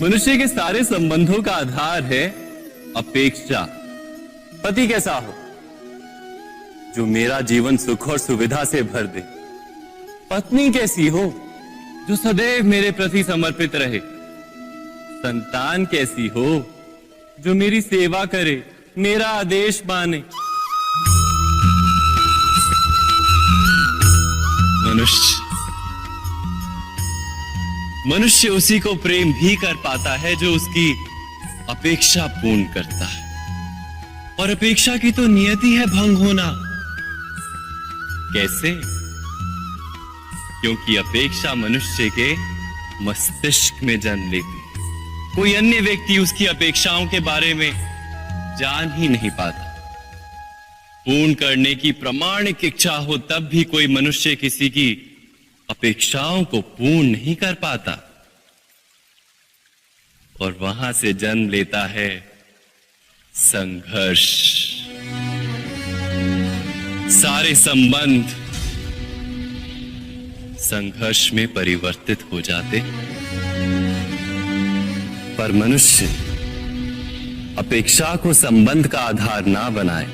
मनुष्य के सारे संबंधों का आधार है अपेक्षा। पति कैसा हो जो मेरा जीवन सुख और सुविधा से भर दे। पत्नी कैसी हो जो सदैव मेरे प्रति समर्पित रहे। संतान कैसी हो जो मेरी सेवा करे, मेरा आदेश माने। मनुष्य उसी को प्रेम भी कर पाता है जो उसकी अपेक्षा पूर्ण करता है, और अपेक्षा की तो नियति है भंग होना। कैसे? क्योंकि अपेक्षा मनुष्य के मस्तिष्क में जन्म लेती है। कोई अन्य व्यक्ति उसकी अपेक्षाओं के बारे में जान ही नहीं पाता। पूर्ण करने की प्रामाणिक इच्छा हो तब भी कोई मनुष्य किसी की अपेक्षाओं को पूर्ण नहीं कर पाता, और वहां से जन्म लेता है संघर्ष। सारे संबंध संघर्ष में परिवर्तित हो जाते, पर मनुष्य अपेक्षा को संबंध का आधार ना बनाए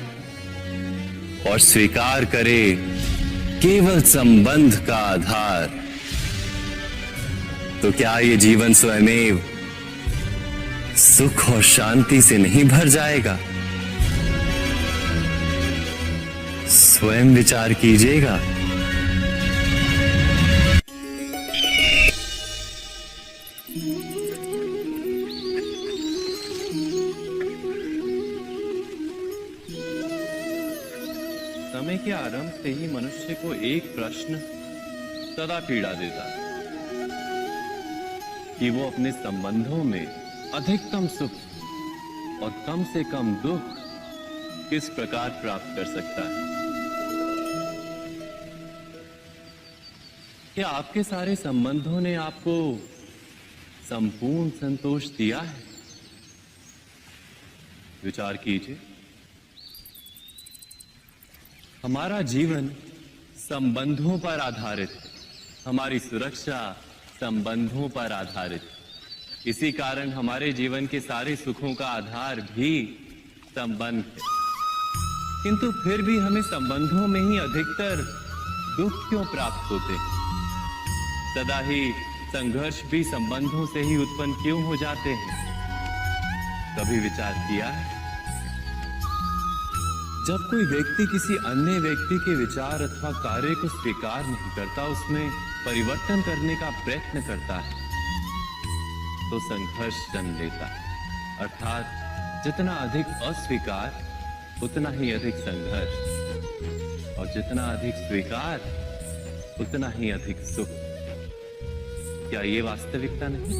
और स्वीकार करे केवल संबंध का आधार, तो क्या ये जीवन स्वयमेव सुख और शांति से नहीं भर जाएगा? स्वयं विचार कीजिएगा। समय के आरंभ से ही मनुष्य को एक प्रश्न सदा पीड़ा देता है कि वो अपने संबंधों में अधिकतम सुख और कम से कम दुख किस प्रकार प्राप्त कर सकता है। क्या आपके सारे संबंधों ने आपको संपूर्ण संतोष दिया है? विचार कीजिए। हमारा जीवन संबंधों पर आधारित है। हमारी सुरक्षा संबंधों पर आधारित है। इसी कारण हमारे जीवन के सारे सुखों का आधार भी संबंध है। किंतु फिर भी हमें संबंधों में ही अधिकतर दुख क्यों प्राप्त होते हैं? सदा ही संघर्ष भी संबंधों से ही उत्पन्न क्यों हो जाते हैं? कभी विचार किया है? जब कोई व्यक्ति किसी अन्य व्यक्ति के विचार अथवा कार्य को स्वीकार नहीं करता, उसमें परिवर्तन करने का प्रयत्न करता है, तो संघर्ष जन्म लेता है। अर्थात जितना अधिक अस्वीकार उतना ही अधिक संघर्ष, और जितना अधिक स्वीकार उतना ही अधिक सुख। क्या ये वास्तविकता नहीं?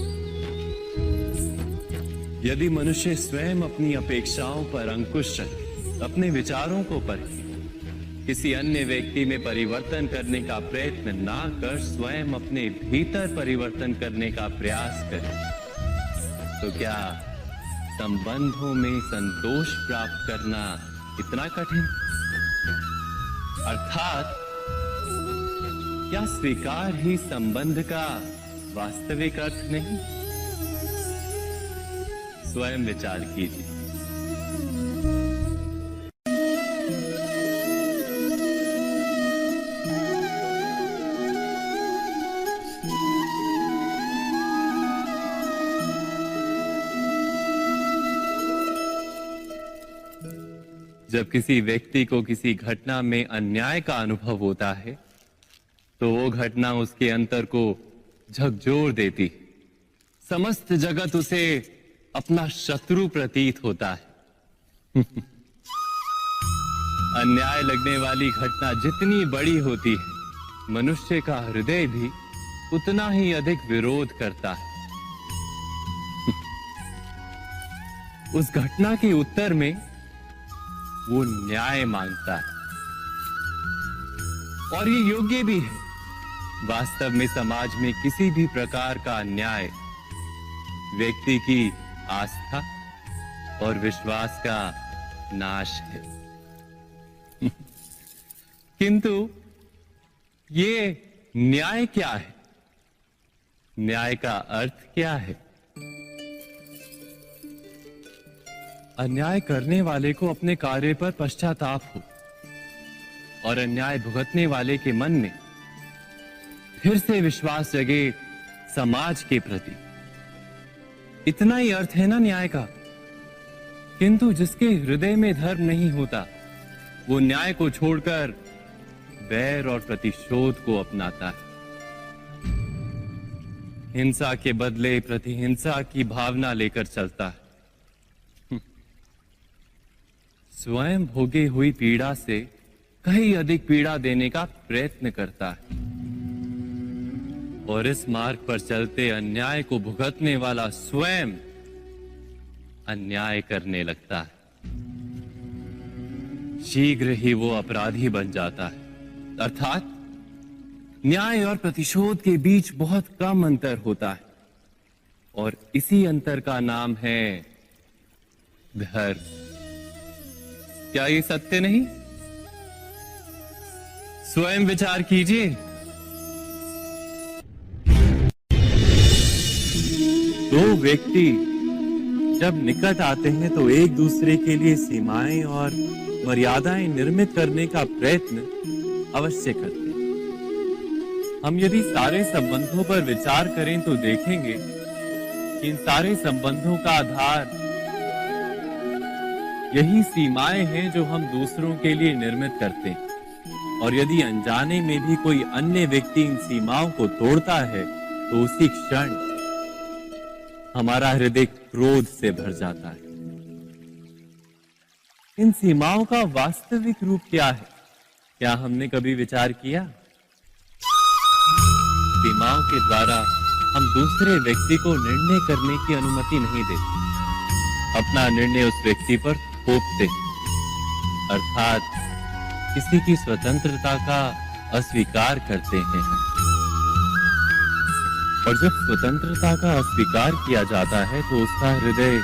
यदि मनुष्य स्वयं अपनी अपेक्षाओं पर अंकुश रखे, अपने विचारों को परखे, किसी अन्य व्यक्ति में परिवर्तन करने का प्रयत्न ना कर स्वयं अपने भीतर परिवर्तन करने का प्रयास करे, तो क्या संबंधों में संतोष प्राप्त करना इतना कठिन? अर्थात क्या स्वीकार ही संबंध का वास्तविक अर्थ नहीं? स्वयं विचार कीजिए। जब किसी व्यक्ति को किसी घटना में अन्याय का अनुभव होता है, तो वो घटना उसके अंतर को झकझोर देती। समस्त जगत उसे अपना शत्रु प्रतीत होता है। अन्याय लगने वाली घटना जितनी बड़ी होती है, मनुष्य का हृदय भी उतना ही अधिक विरोध करता है। उस घटना के उत्तर में वो न्याय मांगता है, और ये योग्य भी है। वास्तव में समाज में किसी भी प्रकार का अन्याय व्यक्ति की आस्था और विश्वास का नाश है। किंतु ये न्याय क्या है? न्याय का अर्थ क्या है? अन्याय करने वाले को अपने कार्य पर पश्चाताप हो और अन्याय भुगतने वाले के मन में फिर से विश्वास जगे समाज के प्रति। इतना ही अर्थ है ना न्याय का। किंतु जिसके हृदय में धर्म नहीं होता, वो न्याय को छोड़कर वैर और प्रतिशोध को अपनाता है। हिंसा के बदले प्रतिहिंसा की भावना लेकर चलता है। स्वयं भोगी हुई पीड़ा से कहीं अधिक पीड़ा देने का प्रयत्न करता है और इस मार्ग पर चलते अन्याय को भुगतने वाला स्वयं अन्याय करने लगता है। शीघ्र ही वो अपराधी बन जाता है। अर्थात न्याय और प्रतिशोध के बीच बहुत कम अंतर होता है और इसी अंतर का नाम है धर्म। क्या ये सत्य नहीं? स्वयं विचार कीजिए। दो व्यक्ति जब निकट आते हैं तो एक दूसरे के लिए सीमाएं और मर्यादाएं निर्मित करने का प्रयत्न अवश्य करते हैं। हम यदि सारे संबंधों पर विचार करें तो देखेंगे कि इन सारे संबंधों का आधार यही सीमाएं हैं जो हम दूसरों के लिए निर्मित करते हैं। और यदि अनजाने में भी कोई अन्य व्यक्ति इन सीमाओं को तोड़ता है तो उसी क्षण हमारा हृदय क्रोध से भर जाता है। इन सीमाओं का वास्तविक रूप क्या है? क्या हमने कभी विचार किया? सीमाओं के द्वारा हम दूसरे व्यक्ति को निर्णय करने की अनुमति नहीं देते। अपना निर्णय उस व्यक्ति पर थोपते, अर्थात किसी की स्वतंत्रता का अस्वीकार करते हैं। और जब स्वतंत्रता का अस्वीकार किया जाता है तो उसका हृदय